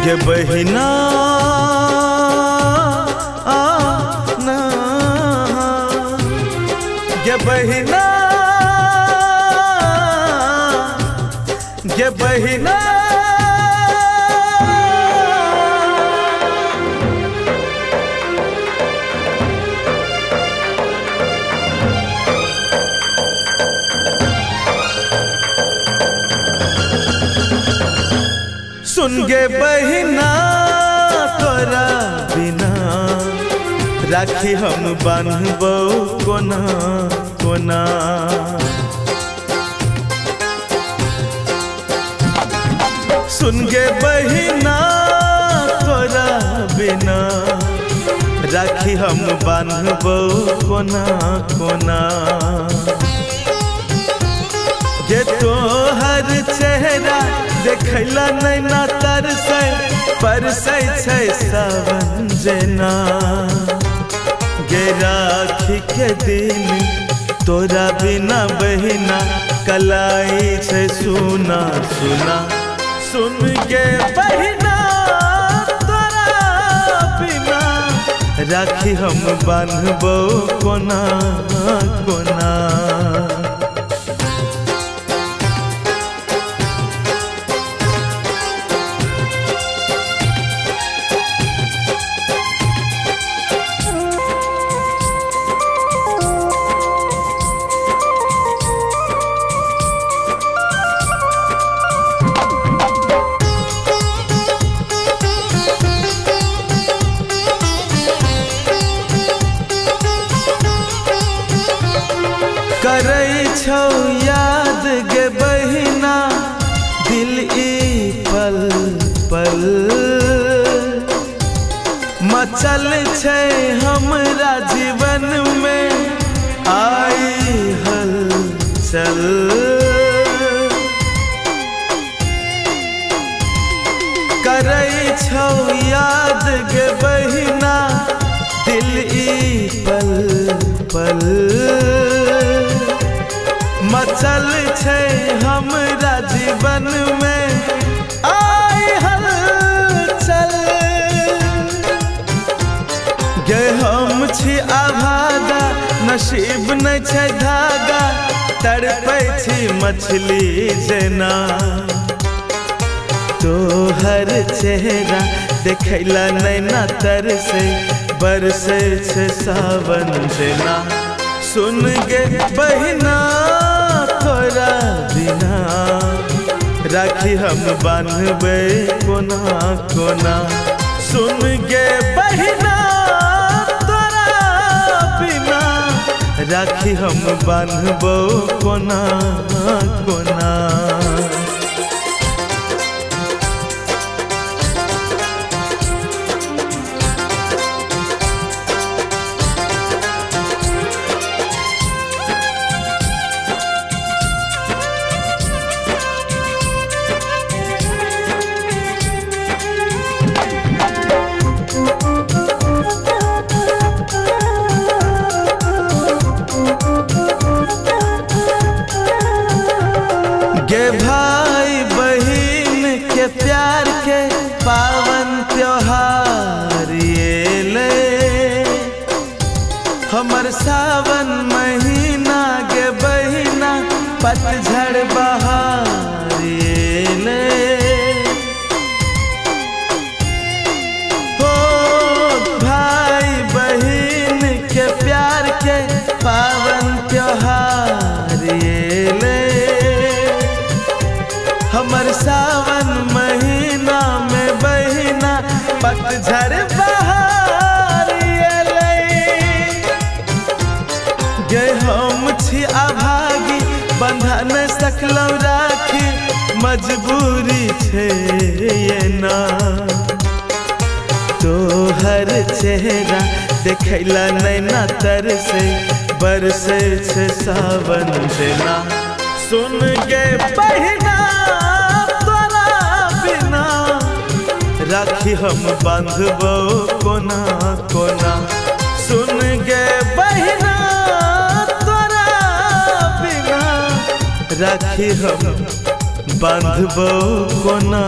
गे बहिना ना गे बहिना गे बहिना सुन गे बहिना तोरा बिना राखी हम बांधबो कोना कोना। सुन गे बहिना तोरा बिना राखी हम बांधबो कोना कोना। गे तोहर चेहरा देखला नैना तरसै परसै छै सावन जेना। गे राखी के दिन तोरा बिना बहिना कलाई छै सुना सुना। सुन गे बहिना तोरा बिना राखी हम बांधबो कोना कोना। करै छौ याद गे बहिना दिल ई पल पल मचल छै हमरा जीवन में आई हलचल। करै छौ याद गे बहिना दिल ई पल पल मचल छै हमरा जीवन में आई हलचल। गे हम छी आभागा नसीब नहीं छै धागा तड़पै छी मछली जेना। तोहर चेहरा देखला नैना तरसै बरसै छै सावन जेना। सुन गे बहिना तोरा बिना राखी हम बांधबे कोना कोना। सुन गे बहिना तोरा बिना राखी हम बांधबो कोना कोना। गे भाई बहिन के प्यार के पावन त्योहार ये ले हमर सावन महीना गे बहिना पतझड़ बहार ये ले। हो भाई बहिन के प्यार के पावन त्योहार ये ले हमर सावन महीना में बहिना पतझड़ बहार अयलै। गे हम छी अभागी बंधा न सकलौ राखी मजबूरी छै ये ना। तोहर चेहरा देखला नैना तरसै बरसै छै सावन जेना। सुन गे बहिना तोरा बिना राखी हम बांधबो कोना कोना। सुन गे बहिना तोरा बिना राखी हम बांधबो कोना